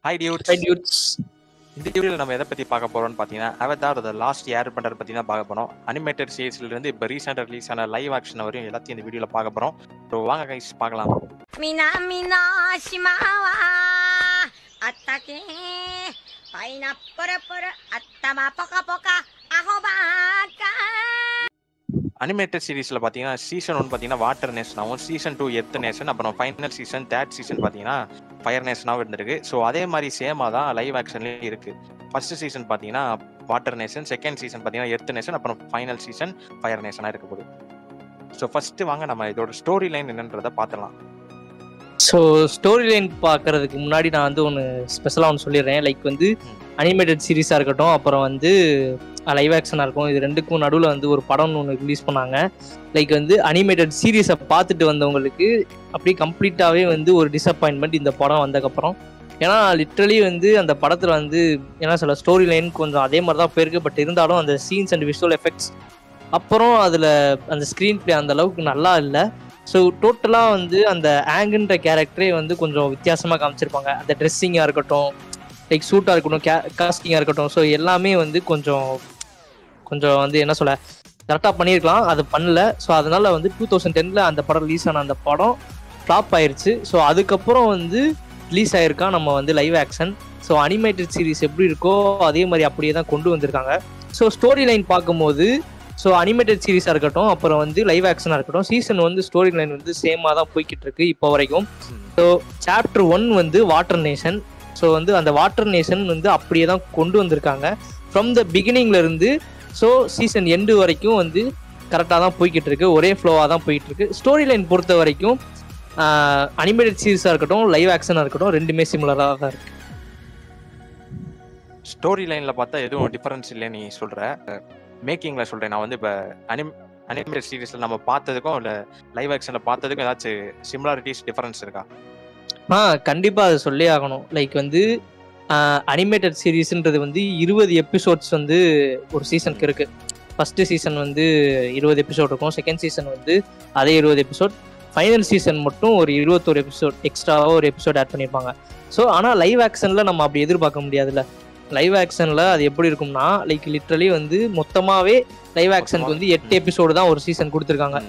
Hi dudes. Hi dudes. இந்த வீடியோவில் நம்ம எதை பற்றி பார்க்க போகிறோம்னு பார்த்தீங்கன்னா அவதார் த லாஸ்ட் ஏர் பண்டர் பற்றி தான் பார்க்க போகிறோம். அனிமேட்டட் சீரிஸ்லேருந்து இப்போ ரீசெண்டாக ரிலீஸ் ஆன லைவ் ஆக்ஷன் வரையும் எல்லாத்தையும் இந்த வீடியோவில் பார்க்க போகிறோம். ஸோ வாங்க கைஸ் பார்க்கலாம். 南の島はあったけパイナップルプル頭ポカポカアホバーカ அனிமேட்டட் சீரிஸில் பார்த்தீங்கன்னா சீசன் 1 பார்த்தீங்கன்னா வாட்டர் நேஷனாகவும், சீசன் 2 எர்த் நேஷன், அப்புறம் ஃபைனல் சீசன் தேர்ட் சீசன் பார்த்தீங்கன்னா ஃபயர் நேஷனாகவும் இருந்திருக்கு. ஸோ அதே மாதிரி சேமாக தான் லைவ் ஆக்ஷன்லேயும் இருக்குது. ஃபர்ஸ்ட் சீசன் பார்த்தீங்கன்னா வாட்டர் நேஷன், செகண்ட் சீசன் பார்த்தீங்கன்னா எர்த் நேஷன், அப்புறம் ஃபைனல் சீசன் ஃபயர் நேஷனாக இருக்க போகுது. ஸோ ஃபஸ்ட்டு வாங்க நம்ம இதோட ஸ்டோரி லைன் என்னன்றதை பார்த்துலாம். ஸோ ஸ்டோரி லைன் பார்க்கறதுக்கு முன்னாடி நான் வந்து ஒன்று ஸ்பெஷலாக ஒன்று சொல்லிடுறேன். லைக் வந்து அனிமேட்டட் சீரிஸாக இருக்கட்டும், அப்புறம் வந்து லைவ் ஆக்ஷனாக இருக்கும், இது ரெண்டுக்கும் நடுவில் வந்து ஒரு படம்னு ஒன்று ரிலீஸ் பண்ணாங்க. லைக் வந்து அனிமேட்டட் சீரீஸை பார்த்துட்டு வந்தவங்களுக்கு அப்படியே கம்ப்ளீட்டாகவே வந்து ஒரு டிசப்பாயின்மெண்ட் இந்த படம் வந்ததுக்கப்புறம். ஏன்னா லிட்ரலி வந்து அந்த படத்தில் வந்து என்ன சொல்ல, ஸ்டோரி லைன் கொஞ்சம் அதே மாதிரி தான் போயிருக்கு. பட் இருந்தாலும் அந்த சீன்ஸ் அண்ட் விஷுவல் எஃபெக்ட்ஸ், அப்புறம் அதில் அந்த ஸ்க்ரீன் பிளே அந்த அளவுக்கு நல்லா இல்லை. ஸோ டோட்டலாக வந்து அந்த ஆங்குன்ற கேரக்டரே வந்து கொஞ்சம் வித்தியாசமாக காமிச்சிருப்பாங்க. அந்த ட்ரெஸ்ஸிங்காக இருக்கட்டும், லைக் சூட்டாக இருக்கட்டும், காஸ்டிங்காக இருக்கட்டும், ஸோ எல்லாமே வந்து கொஞ்சம் வந்து என்ன சொல்ல, கரெக்டாக பண்ணியிருக்கலாம், அது பண்ணல. ஸோ அதனால வந்து 2010 அந்த படம் ரிலீஸ் ஆன அந்த படம் ஃப்ளாப் ஆயிடுச்சு. ஸோ அதுக்கப்புறம் வந்து ரிலீஸ் ஆயிருக்கா நம்ம வந்து live action. So animated series எப்படி இருக்கோ அதே மாதிரி அப்படியே தான் கொண்டு வந்திருக்காங்க. ஸோ ஸ்டோரி லைன் பார்க்கும்போது ஸோ அனிமேட்டட் சீரிஸாக இருக்கட்டும், அப்புறம் வந்து லைவ் ஆக்ஷனாக இருக்கட்டும், சீசன் வந்து ஸ்டோரி லைன் வந்து சேமாக தான் போய்கிட்டு இருக்கு இப்போ வரைக்கும். ஸோ சாப்டர் 1 வந்து வாட்டர் நேஷன். ஸோ வந்து அந்த வாட்டர் நேஷன் வந்து அப்படியே தான் கொண்டு வந்திருக்காங்க ஃப்ரம் த பிகினிங்ல இருந்து. ஸோ சீசன் எண்டு வரைக்கும் வந்து கரெக்டாக தான் போய்கிட்டு இருக்கு, ஒரே ஃப்ளோவாக தான் போயிட்டு இருக்கு. ஸ்டோரி லைன் பொறுத்த வரைக்கும் அனிமேட்டட் சீரிஸாக இருக்கட்டும், லைவ் ஆக்ஷனாக இருக்கட்டும், ரெண்டுமே சிமிலராக தான் இருக்கு. ஸ்டோரி லைனில் பார்த்தா எதுவும் டிஃபரன்ஸ் இல்லைன்னு நீ சொல்கிற. மேக்கிங்கில் சொல்கிறேன் நான் வந்து இப்போ அனிமேட்டட் சீரிஸில் நம்ம பார்த்ததுக்கும் இல்லை லைவ் ஆக்ஷனில் பார்த்ததுக்கும் ஏதாச்சும் சிமிலாரிட்டிஸ் டிஃபரன்ஸ் இருக்கா? கண்டிப்பாக அதை சொல்லி ஆகணும். லைக் வந்து அனிமேட்டட் சீரீஸ்ன்றது வந்து 20 எபிசோட்ஸ் வந்து ஒரு சீசனுக்கு இருக்கு. ஃபர்ஸ்ட் சீசன் வந்து 20 எபிசோட் இருக்கும், செகண்ட் சீசன் வந்து அதே 20 எபிசோட், ஃபைனல் சீசன் மட்டும் ஒரு 21 எபிசோட் எக்ஸ்ட்ராவாக ஒரு எபிசோட் ஆட் பண்ணியிருப்பாங்க. ஸோ ஆனால் லைவ் ஆக்ஷனில் நம்ம அப்படி எதிர்பார்க்க முடியாதுல்ல. லைவ் ஆக்ஷனில் அது எப்படி இருக்கும்னா, லைக் லிட்ரலி வந்து மொத்தமாகவே லைவ் ஆக்ஷனுக்கு வந்து 8 எபிசோடு தான் ஒரு சீசன் கொடுத்துருக்காங்க.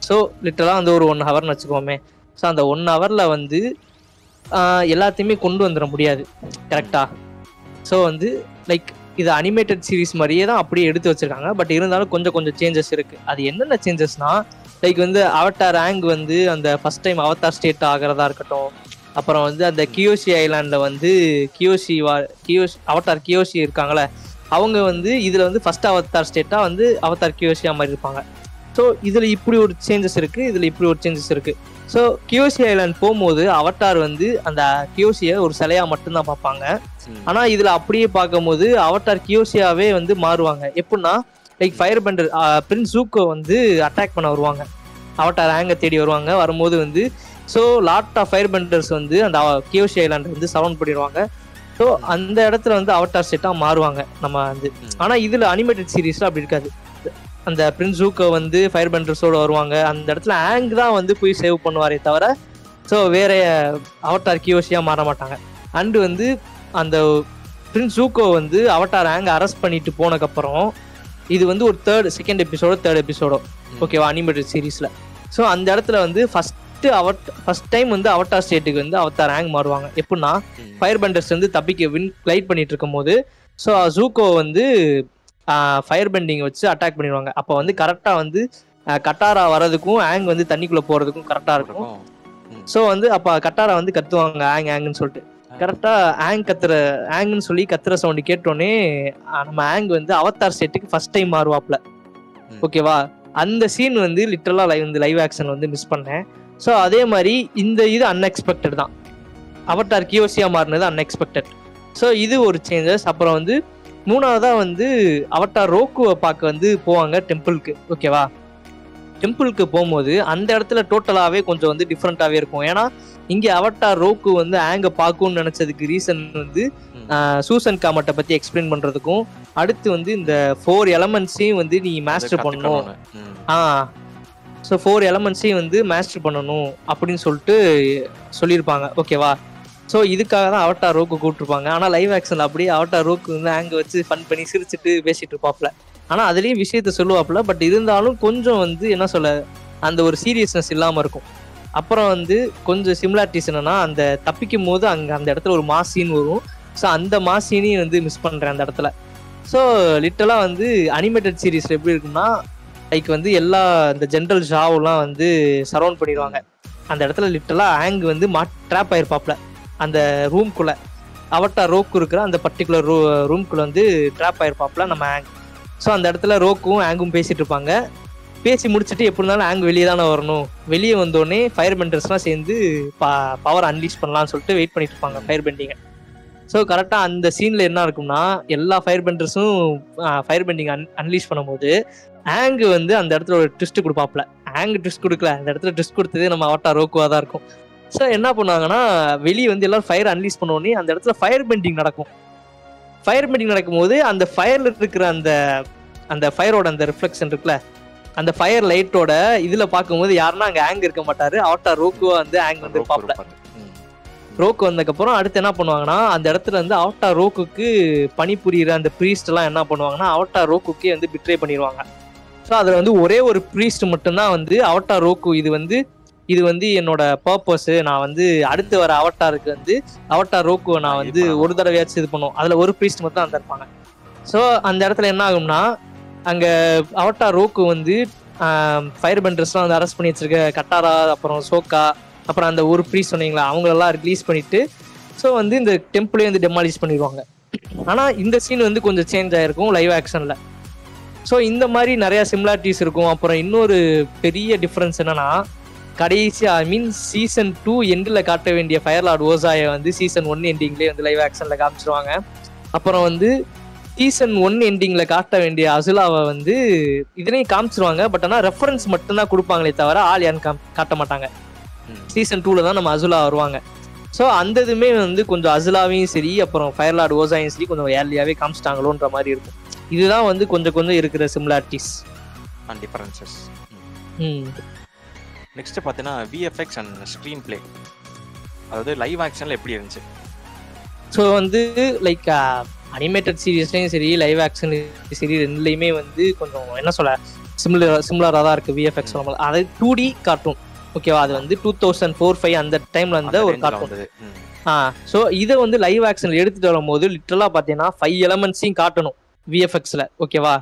ஸோ லிட்ரலாக வந்து ஒரு 1 ஹவர்னு வச்சுக்கோமே. ஸோ அந்த 1 ஹவரில் வந்து எல்லாத்தையுமே கொண்டு வந்துட முடியாது கரெக்டா. ஸோ வந்து லைக் இது அனிமேட்டட் சீரிஸ் மாதிரியே தான் அப்படியே எடுத்து வச்சிருக்காங்க. பட் இருந்தாலும் கொஞ்சம் சேஞ்சஸ் இருக்கு. அது என்னென்ன சேஞ்சஸ்னா, லைக் வந்து அவட்டார் ஆங் வந்து அந்த ஃபர்ஸ்ட் டைம் அவதார் ஸ்டேட் ஆகிறதா இருக்கட்டும், அப்புறம் வந்து அந்த கியோஷி ஐலாண்டில் வந்து அவட்டார் கியோஷி இருக்காங்களே, அவங்க வந்து இதில் வந்து ஃபர்ஸ்ட் அவதார் ஸ்டேட்டாக வந்து அவதார் கியோஷியா மாதிரி இருப்பாங்க. ஸோ இதில் இப்படி ஒரு சேஞ்சஸ் இருக்குது, இதில் இப்படி ஒரு சேஞ்சஸ் இருக்குது. ஸோ கியோஷி ஐலாண்ட் போகும்போது அவட்டார் வந்து அந்த கியோஷியை ஒரு சிலையாக மட்டும்தான் பார்ப்பாங்க. ஆனால் இதில் அப்படியே பார்க்கும்போது அவட்டார் கியோஷியாவே வந்து மாறுவாங்க. எப்படின்னா லைக் ஃபயர் பெண்டர் பிரின்ஸ் ஜூக்கோ வந்து அட்டாக் பண்ண வருவாங்க, அவட்டார் ஆங்க தேடி வருவாங்க. வரும்போது வந்து so lot of fire benders வந்து அந்த கியோஷி ஐலாண்டை வந்து சரவுண்ட் பண்ணிடுவாங்க. ஸோ அந்த இடத்துல வந்து அவட்டார் ஸ்டேட்டாக மாறுவாங்க நம்ம வந்து. ஆனால் இதில் அனிமேட்டட் சீரீஸில் அப்படி இருக்காது. அந்த பிரின்ஸ் ஜூக்கோ வந்து ஃபயர் பெண்டர்ஸோடு வருவாங்க, அந்த இடத்துல ஆங் தான் வந்து போய் சேவ் பண்ணுவாரே தவிர ஸோ வேற அவட்டார் கியோஷியாக மாற மாட்டாங்க. அண்டு வந்து அந்த பிரின்ஸ் ஜூக்கோ வந்து அவட்டார் ஆங் அரெஸ்ட் பண்ணிட்டு போனதுக்கப்புறம் இது வந்து ஒரு செகண்ட் எபிசோடோ ஓகேவா அனிமேட்டட் சீரீஸில். ஸோ அந்த இடத்துல வந்து ஃபர்ஸ்ட் டைம் வந்து அவட்டார் ஸ்டேட்டுக்கு வந்து அவத்தார் ஆங் மாறுவாங்க. எப்படின்னா ஃபயர் பெண்டர்ஸ் வந்து கிளைட் பண்ணிட்டு இருக்கும் போது ஸோ ஜூக்கோ வந்து ஃபயர் பெண்டிங் வச்சு அட்டாக் பண்ணிடுவாங்க. அப்போ வந்து கரெக்டாக வந்து கட்டாரா வர்றதுக்கும் ஆங் வந்து தண்ணிக்குள்ளே போகிறதுக்கும் கரெக்டாக இருக்கும். ஸோ வந்து அப்போ கட்டாரா வந்து கத்துவாங்க ஆங்குன்னு சொல்லிட்டு. கரெக்டாக ஆங்குன்னு சொல்லி கத்துற சவுண்டு கேட்டோன்னே நம்ம ஆங் வந்து அவத்தார் ஸ்டேட்டுக்கு ஃபர்ஸ்ட் டைம் மாறுவாப்ல. ஓகேவா, அந்த சீன் வந்து லிட்டரலாக லைவ் ஆக்ஷன் வந்து மிஸ் பண்ணேன். ஸோ அதே மாதிரி இந்த இது அன்எக்ஸ்பெக்டட் தான், அவட்டார் கியோஷியா மாறினது அன்எக்ஸ்பெக்டட். ஸோ இது ஒரு சேஞ்சஸ். அப்புறம் வந்து மூணாவதா வந்து அவட்டார் ரோக்குவை பார்க்க வந்து போவாங்க டெம்பிளுக்கு. ஓகேவா, டெம்பிளுக்கு போகும்போது அந்த இடத்துல டோட்டலாகவே கொஞ்சம் வந்து டிஃப்ரெண்ட்டாகவே இருக்கும். ஏன்னா இங்கே அவட்டார் ரோக்கு வந்து ஆங்க பார்க்கும்னு நினச்சதுக்கு ரீசன் வந்து சூசன் காமட்டை பற்றி எக்ஸ்பிளைன் பண்ணுறதுக்கும், அடுத்து வந்து இந்த 4 எலமெண்ட்ஸையும் வந்து நீ மாஸ்டர் பண்ணணும். ஸோ 4 எலமெண்ட்ஸையும் வந்து மாஸ்டர் பண்ணணும் அப்படின்னு சொல்லிட்டு சொல்லியிருப்பாங்க. ஓகேவா, ஸோ இதுக்காக தான் அவட்டார் ரோக்கு கூப்பிட்டுருப்பாங்க. ஆனால் லைவ் ஆக்ஷனில் அப்படியே அவட்டார் ரோக்கு வந்து ஆங்க வச்சு ஃபன் பண்ணி சிரிச்சுட்டு பேசிட்டு இருப்பாப்ல. ஆனால் அதுலேயும் விஷயத்த சொல்லுவாப்புல. பட் இருந்தாலும் கொஞ்சம் வந்து என்ன சொல்ல அந்த ஒரு சீரியஸ்னஸ் இல்லாமல் இருக்கும். அப்புறம் வந்து கொஞ்சம் சிமிலாரிட்டிஸ் என்னன்னா, அந்த தப்பிக்கும் போது அங்கே அந்த இடத்துல ஒரு மாஸ் சீன் வரும். ஸோ அந்த மாஸ் சீனையும் வந்து மிஸ் பண்ணுறேன் அந்த இடத்துல. ஸோ லிட்டலாக வந்து அனிமேட்டட் சீரீஸில் எப்படி இருக்குன்னா, லைக் வந்து எல்லா இந்த ஜென்ரல் ஷாவெல்லாம் வந்து சரௌண்ட் பண்ணிடுவாங்க. அந்த இடத்துல லிட்டலாக ஆங் வந்து ட்ராப் ஆயிருப்பாப்ல அந்த ரூம்குள்ளே. அவட்டார் ரோக்கு இருக்கிற அந்த பர்டிகுலர் ரூம்குள்ளே வந்து ட்ராப் ஆயிருப்பாப்ல நம்ம ஆங். ஸோ அந்த இடத்துல ரோக்கும் ஆங்கும் பேசிட்டு இருப்பாங்க. பேசி முடிச்சுட்டு எப்படி இருந்தாலும் ஆங் வெளியே தானே வரணும். வெளியே வந்தோடனே ஃபயர் பெண்டர்ஸ்லாம் சேர்ந்து பவர் அன்லீஷ் பண்ணலாம்னு சொல்லிட்டு வெயிட் பண்ணிட்டு இருப்பாங்க ஃபயர் பெண்டிங்கை. ஸோ கரெக்டாக அந்த சீனில் என்ன இருக்கும்னா, எல்லா ஃபயர் பெண்டர்ஸும் ஃபயர் பெண்டிங் அன்லீஷ் பண்ணும்போது ஆங்கு வந்து அந்த இடத்துல ஒரு ட்விஸ்ட் கொடுப்பாப்ல. ஆங் ட்விஸ்ட் கொடுக்கல, அந்த இடத்துல ட்விஸ்ட் கொடுத்ததே நம்ம அவட்டார் ரோக்குவாக தான் இருக்கும். ஸோ என்ன பண்ணுவாங்கன்னா, வெளியே வந்து எல்லாரும் ஃபயர் அன்லீஷ் பண்ணோடனே அந்த இடத்துல ஃபயர் பெண்டிங் நடக்கும். ஃபயர் பெண்டிங் நடக்கும்போது அந்த ஃபயரில் இருக்கிற அந்த ஃபயரோட அந்த ரிஃப்ளெக்ஷன் இருக்குல்ல, அந்த ஃபயர் லைட்டோட இதுல பார்க்கும்போது யாருன்னா அங்கே ஆங் இருக்க மாட்டாரு. அவட்டார் ரோக்குவா வந்து ஆங் வந்து இருப்பாப்ல. ரோக்கு வந்ததுக்கப்புறம் அடுத்து என்ன பண்ணுவாங்கன்னா, அந்த இடத்துல வந்து அவட்டார் ரோக்குக்கு பணிபுரியிற அந்த ப்ரீஸ்ட் எல்லாம் என்ன பண்ணுவாங்கன்னா, அவட்டார் ரோக்குக்கே வந்து பிட்ரே பண்ணிடுவாங்க. ஸோ அதில் வந்து ஒரே ஒரு ப்ரீஸ்ட் மட்டும்தான் வந்து அவட்டார் ரோக்கு இது வந்து என்னோட பர்பஸ், நான் வந்து அடுத்து வர அவட்டாருக்கு வந்து அவட்டார் ரோக்குவை நான் வந்து ஒரு தடவையாச்சும் இது பண்ணுவோம். அதுல ஒரு ப்ரீஸ்ட் மட்டும் தான் இருப்பாங்க. ஸோ அந்த இடத்துல என்ன ஆகும்னா, அங்க அவட்டார் ரோக்கு வந்து ஃபயர் பெண்டர்ஸ்லாம் வந்து அரெஸ்ட் பண்ணி வச்சிருக்க கட்டாரா, அப்புறம் சோக்கா, அப்புறம் அந்த ஒரு ப்ரீஸ்ட் சொன்னீங்களா, அவங்களெல்லாம் ரிலீஸ் பண்ணிட்டு ஸோ வந்து இந்த டெம்பிளே வந்து டெமாலிஷ் பண்ணிடுவாங்க. ஆனா இந்த சீன் வந்து கொஞ்சம் சேஞ்ச் ஆயிருக்கும் லைவ் ஆக்ஷன்ல. ஸோ இந்த மாதிரி நிறைய சிமிலாரிட்டிஸ் இருக்கும். அப்புறம் இன்னொரு பெரிய டிஃபரன்ஸ் என்னன்னா, கடைசியா சீசன் 2 எண்டில் காட்ட வேண்டிய ஃபயர்லார்ட் ஓசாயை வந்து சீசன் 1 எண்டிங்லேயே வந்து லைவ் ஆக்ஷன்ல காமிச்சிருவாங்க. அப்புறம் வந்து சீசன் 1 எண்டிங்ல காட்ட வேண்டிய அசுலாவை வந்து இதுலையும் காமிச்சிருவாங்க. பட் ஆனால் ரெஃபரன்ஸ் மட்டும்தான் கொடுப்பாங்களே தவிர ஆள் யான்னு காட்ட மாட்டாங்க. சீசன் 2ல தான் நம்ம அசுலா வருவாங்க. ஸோ அந்த இதுமே வந்து கொஞ்சம் அசுலாவையும் சரி, அப்புறம் ஃபயர்லார்ட் ஓசாயும் சரி கொஞ்சம் ஏர்லியாவே காமிச்சிட்டாங்களோன்ற மாதிரி இருக்கும். இதுதான் வந்து கொஞ்சம் இருக்கிற சிமிலாரிட்டிஸ் அண்ட் டிஃபரன்சஸ். நெக்ஸ்ட் பார்த்தீங்கன்னா விஎஃப்எக்ஸ் அண்ட் ஸ்க்ரீன் பிளே, அதாவது லைவ் ஆக்ஷனில் எப்படி இருந்துச்சு? ஸோ வந்து லைக் அனிமேட்டட் சீரீஸ்லையும் சரி லைவ் ஆக்ஷன் சரி ரெண்டுலையுமே வந்து கொஞ்சம் என்ன சொல்ல சிமிலராக தான் இருக்குது விஎஃப்எக்ஸ். அது 2D கார்ட்டூன் ஓகேவா, அது வந்து 2004-05 அந்த டைம்ல இருந்த ஒரு கார்ட்டூன். ஸோ இதை வந்து லைவ் ஆக்ஷன்ல எடுத்துட்டு வரும்போது லிட்டரலாக பார்த்தீங்கன்னா 5 எலமெண்ட்ஸையும் காட்டணும் விஎஃப்எக்ஸ்ல ஓகேவா.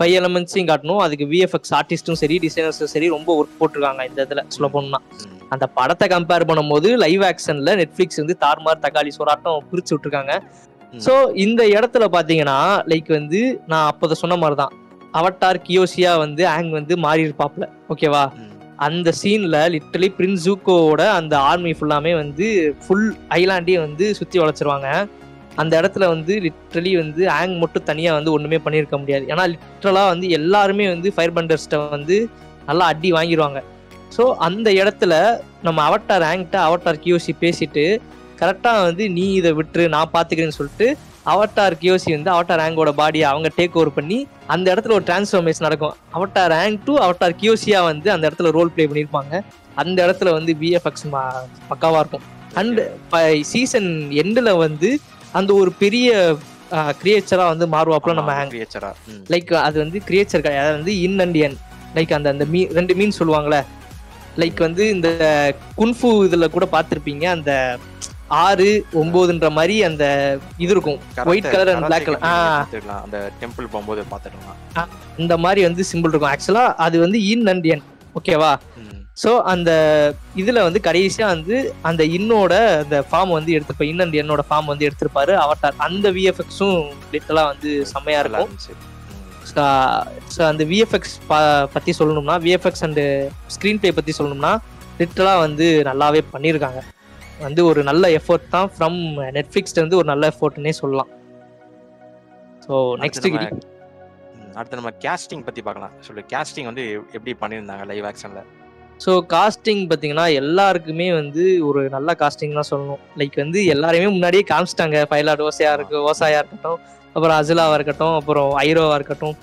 5 எலமெண்ட்ஸையும் காட்டணும். அதுக்கு விஎஃப்எக்ஸ் ஆர்டிஸ்டும் சரி டிசைனர்ஸும் சரி ரொம்ப ஒர்க் போட்டிருக்காங்க இந்த இதுல. சொல்ல போனோம்னா அந்த படத்தை கம்பேர் பண்ணும்போது லைவ் ஆக்ஷன்ல நெட்ஃபிளிக்ஸ் வந்து தார்மார் தக்காளி சோறாட்டம் பிரிச்சு விட்டுருக்காங்க. ஸோ இந்த இடத்துல பாத்தீங்கன்னா லைக் வந்து நான் அப்போத சொன்ன மாதிரிதான் அவட்டார் கியோசியா வந்து ஆங் வந்து மாறி இருப்பாப்ல ஓகேவா. அந்த சீன்ல லிட்டரலி பிரின்ஸ் ஜூக்கோவோட அந்த ஆர்மி ஃபுல்லாமே வந்து ஃபுல் ஐலாண்டே வந்து சுத்தி வளைச்சிருவாங்க. அந்த இடத்துல வந்து லிட்ரலி வந்து ஆங் மட்டும் தனியா வந்து ஒண்ணுமே பண்ணியிருக்க முடியாது. ஏன்னா லிட்ரலா வந்து எல்லாருமே வந்து ஃபயர் பண்டர்ஸ்ட வந்து நல்லா அடி வாங்கிடுவாங்க. ஸோ அந்த இடத்துல நம்ம அவட்டார் ஆங்கிட்ட அவட்டார் கியோசி பேசிட்டு கரெக்டா வந்து நீ இதை விட்டுரு நான் பாத்துக்கிறேன்னு சொல்லிட்டு அவட்டார் கியோசி வந்து அவட்டார் ஆங்கோட பாடியை அவங்க டேக் ஓவர் பண்ணி அந்த இடத்துல ஒரு டிரான்ஸ்ஃபர்மேஷன் நடக்கும். அவட்டார் ஆங் டு அவட்டார் கியோசியா வந்து அந்த இடத்துல ரோல் பிளே பண்ணியிருப்பாங்க. அந்த இடத்துல வந்து விஎஃப்எக்ஸ் பக்காவா இருக்கும். அண்ட் சீசன் எண்டில் வந்து அந்த ஒரு பெரிய கிரியேச்சரா வந்து மாறுவாப்புல நம்ம ஆங். லைக் அது வந்து கிரியேச்சர் கிடையாது, அது வந்து இன் அண்ட் என். லைக் அந்த ரெண்டு மீன் சொல்லுவாங்களே, லைக் வந்து இந்த குன்ஃபு இதுல கூட பார்த்திருப்பீங்க, அந்த 6, 9ன்ற மாதிரி அந்த இது இருக்கும், white colour and black colour. அந்த டெம்பிள் போகும்போது பார்த்துட்டோம் இந்த மாதிரி வந்து சிம்பிள் இருக்கும். ஆக்சுவலா அது வந்து இன் அண்ட் என் ஓகேவா. ஸோ அந்த இதுல வந்து கடைசியா வந்து அந்த இன்னோட அந்த ஃபார்ம் வந்து எடுத்துருப்பாரு, இன் அண்ட் என்னோட ஃபார்ம் வந்து எடுத்திருப்பாரு அவட்டார். அந்த விஎஃப்எக்ஸும் லிட்டலா வந்து செம்மையா இருக்கும். ஸோ அந்த விஎஃப்எக்ஸ் பத்தி சொல்லணும்னா, விஎஃப்எக்ஸ் அண்ட் ஸ்க்ரீன் பிளே பத்தி சொல்லணும்னா லிட்டலா வந்து நல்லாவே பண்ணியிருக்காங்க. வந்து ஒரு நல்ல எஃபோர்ட் தான் ஃப்ரம் நெட்ஃபிளிக்ஸ்ல இருந்து ஒரு நல்ல எஃபோர்ட்னே சொல்லலாம். ஸோ நெக்ஸ்ட் அடுத்து நம்ம கேஸ்டிங் பத்தி பார்க்கலாம். சொல்லு, கேஸ்டிங் வந்து எப்படி பண்ணியிருந்தாங்க லைவ் ஆக்ஷன்ல? ஸோ காஸ்டிங் பார்த்தீங்கன்னா எல்லாருக்குமே வந்து ஒரு நல்ல காஸ்டிங் தான் சொல்லணும். லைக் வந்து எல்லாரையுமே முன்னாடியே காமிச்சிட்டாங்க. ஃபயர்லார்ட் ஓசாயா இருக்கட்டும், அப்புறம் அசுலாவா இருக்கட்டும், அப்புறம் ஐரோவா இருக்கட்டும்.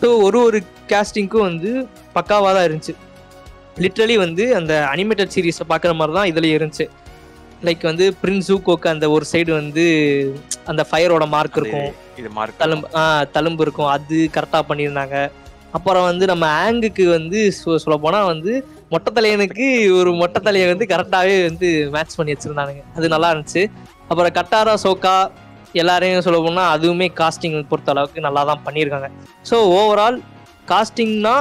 ஸோ ஒரு கேஸ்டிங்க்கும் வந்து பக்காவாக தான் இருந்துச்சு. லிட்ரலி வந்து அந்த அனிமேட்டட் சீரீஸை பார்க்குற மாதிரி தான் இதுல இருந்துச்சு. லைக் வந்து பிரின்ஸ் ஜூகோக்கு அந்த ஒரு சைடு வந்து அந்த ஃபயரோட மார்க் இருக்கும், இது மார்க் தழும்பு இருக்கும், அது கரெக்டா பண்ணியிருந்தாங்க. அப்புறம் வந்து நம்ம ஆங்குக்கு வந்து சொல்ல போனா வந்து மொட்டைத்தலையனுக்கு ஒரு மொட்டைத்தலையை வந்து கரெக்டாவே வந்து மேட்ச் பண்ணி வச்சிருந்தானுங்க, அது நல்லா இருந்துச்சு. அப்புறம் கட்டாரா சோக்கா எல்லாரையும் சொல்ல போனா அதுவுமே காஸ்டிங் பொறுத்த அளவுக்கு நல்லா தான் பண்ணியிருக்காங்க. ஸோ ஓவரால் காஸ்டிங்னா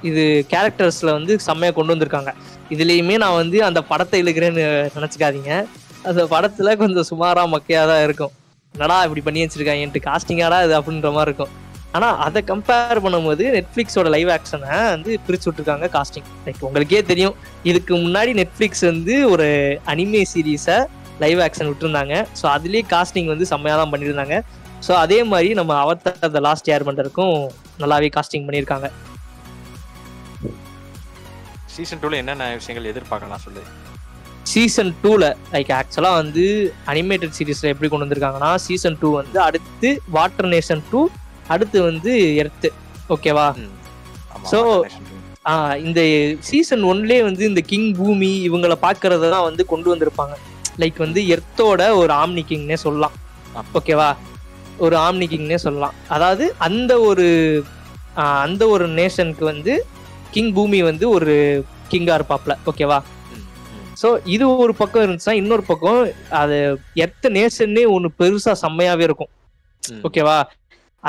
இது கேரக்டர்ஸ்ல வந்து செம்மையா கொண்டு வந்திருக்காங்க. இதுலயுமே நான் வந்து அந்த படத்தை இழுக்கிறேன்னு நினைச்சுக்காதீங்க, அந்த படத்துல கொஞ்சம் சுமாரா மக்கையா தான் இருக்கும். என்னடா இப்படி பண்ணி வச்சிருக்காங்கன்ட்டு, காஸ்டிங்காடா இது அப்படின்ற மாதிரி இருக்கும். ஆனா அதை கம்பேர் பண்ணும்போது நெட்ஃபிளிக்ஸோட லைவ் ஆக்ஷனை வந்து பிரிச்சு விட்டுருக்காங்க காஸ்டிங். லைக் உங்களுக்கே தெரியும், இதுக்கு முன்னாடி நெட்ஃபிளிக்ஸ் வந்து ஒரு அனிமே சீரீஸை லைவ் ஆக்ஷன் விட்டுருந்தாங்க. ஸோ அதுலேயே காஸ்டிங் வந்து செம்மையா தான் பண்ணியிருந்தாங்க. ஸோ அதே மாதிரி நம்ம அவதார் தி லாஸ்ட் ஏர்பெண்டருக்கும் நல்லாவே காஸ்டிங் பண்ணியிருக்காங்க. சீசன் 2ல என்னென்ன விஷயங்கள் எதிர்பார்க்கலாம் சொல்லு. சீசன் 2ல லைக் ஆக்சுவலா வந்து அனிமேட்டட் சீரீஸ்ல எப்படி கொண்டு வந்திருக்காங்கன்னா, சீசன் 2 வந்து அடுத்து வாட்டர் நேஷன் 2, அடுத்து வந்து எர்த்து, ஓகேவா? ஸோ இந்த சீசன் 1லேயே வந்து இந்த கிங் பூமி இவங்களை பார்க்கறத தான் வந்து கொண்டு வந்திருப்பாங்க. லைக் வந்து எர்த்தோட ஒரு ஆம்னி கிங்னே சொல்லலாம், ஓகேவா? ஒரு ஆம்னி கிங்னே சொல்லலாம். அதாவது அந்த ஒரு நேஷனுக்கு வந்து கிங் பூமி வந்து ஒரு கிங்கா இருப்பாப்ல, ஓகேவா? ஸோ இது ஒரு பக்கம் இருந்துச்சுன்னா, இன்னொரு பக்கம் அது எர்த்த நேஷன்னே ஒன்று பெருசா செம்மையாவே இருக்கும், ஓகேவா?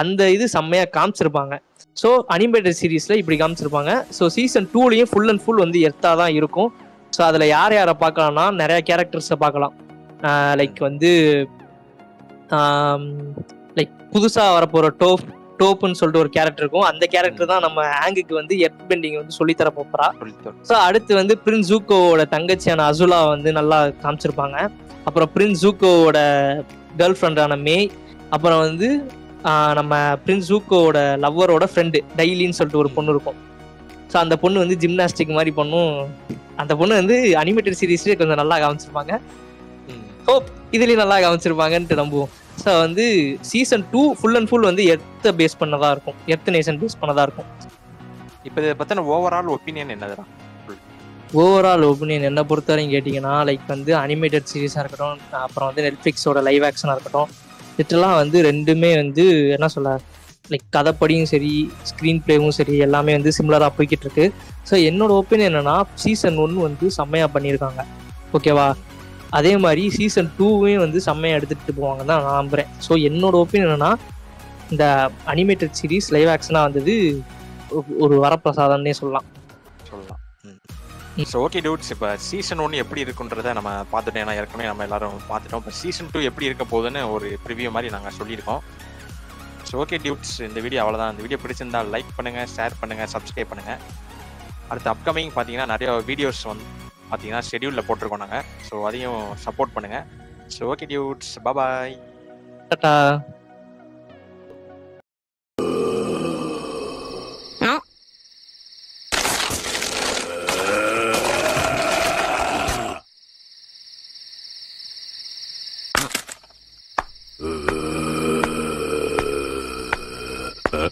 அந்த இது செம்மையா காமிச்சிருப்பாங்க. ஸோ அனிமேட்டட் சீரீஸ்ல இப்படி காமிச்சிருப்பாங்க. ஸோ சீசன் 2லயும் ஃபுல் அண்ட் ஃபுல் வந்து எர்த்தா தான் இருக்கும். ஸோ அதுல யாரை பார்க்கலாம்னா நிறைய கேரக்டர்ஸை பார்க்கலாம். லைக் வந்து லைக் புதுசா வரப்போற டோப்புன்னு சொல்லிட்டு ஒரு கேரக்டர் இருக்கும். அந்த கேரக்டர் தான் நம்ம ஆங்குக்கு வந்து எர்த் பெண்டிங் வந்து சொல்லித்தர போறா. ஸோ அடுத்து வந்து பிரின்ஸ் ஜூகோவோட தங்கச்சியான அசுலா வந்து நல்லா காமிச்சிருப்பாங்க. அப்புறம் பிரின்ஸ் ஜூகோவோட கேர்ள் ஃப்ரெண்டான மே, அப்புறம் வந்து நம்ம பிரின்ஸ் ஜூகோவோட லவ்வரோட ஃப்ரெண்டு டைலின்னு சொல்லிட்டு ஒரு பொண்ணு இருக்கும். ஸோ அந்த பொண்ணு வந்து ஜிம்னாஸ்டிக் மாதிரி பண்ணும். அந்த பொண்ணு வந்து அனிமேட்டட் சீரீஸ்லேயே கொஞ்சம் நல்லா காமிச்சிருப்பாங்க. ஹோப் இதுலேயும் நல்லா காமிச்சிருப்பாங்கன்ட்டு நம்புவோம். ஸோ வந்து சீசன் 2 ஃபுல் அண்ட் ஃபுல் வந்து எர்த்தை பேஸ் பண்ணதா இருக்கும், எர்த் நேஷன் பேஸ் பண்ணதா இருக்கும். இப்போ இதை பற்றின ஓவரால் ஒப்பீனியன் என்னதுடா? ஓவரால் ஒப்பீனியன் என்ன பொறுத்தவரையும் கேட்டிங்கன்னா, லைக் வந்து அனிமேட்டட் சீரீஸாக இருக்கட்டும், அப்புறம் வந்து நெட்ஃப்ளிக்ஸோட லைவ் ஆக்ஷனாக இருக்கட்டும், இதெல்லாம் வந்து ரெண்டுமே வந்து என்ன சொல்ல, லைக் கதைப்படியும் சரி ஸ்க்ரீன் பிளேவும் சரி எல்லாமே வந்து சிமிலராக போய்கிட்டு இருக்கு. ஸோ என்னோட ஒப்பீனியன் என்னன்னா, சீசன் 1 வந்து செம்மையாக பண்ணியிருக்காங்க, ஓகேவா? அதே மாதிரி சீசன் 2வையும் வந்து செம்மையாக எடுத்துகிட்டு போவாங்க தான் நான் நம்புகிறேன். ஸோ என்னோட ஒப்பீனியன் என்னன்னா, இந்த அனிமேட்டட் சீரீஸ் லைவ் ஆக்ஷனாக வந்தது ஒரு வரப்பிரசாதம்னே சொல்லலாம். ஸோ ஓகே டூட்ஸ், இப்போ சீசன் 1 எப்படி இருக்குன்றதை நம்ம பார்த்துட்டோம். ஏன்னா ஏற்கனவே நம்ம எல்லாரும் பார்த்துட்டோம். இப்போ சீசன் 2 எப்படி இருக்க போகுதுன்னு ஒரு ப்ரிவியூ மாதிரி நாங்கள் சொல்லியிருக்கோம். ஸோ ஓகே டியூட்ஸ், இந்த வீடியோ அவ்வளோதான். இந்த வீடியோ பிடிச்சிருந்தால் லைக் பண்ணுங்கள், ஷேர் பண்ணுங்கள், சப்ஸ்கிரைப் பண்ணுங்கள். அடுத்து அப்கமிங் பார்த்தீங்கன்னா நிறைய வீடியோஸ் வந்து பார்த்தீங்கன்னா ஷெடியூலில் போட்டிருக்கோம் நாங்கள். ஸோ அதையும் சப்போர்ட் பண்ணுங்கள். ஸோ ஓகே டியூட்ஸ், பாய். டாடா. Huh?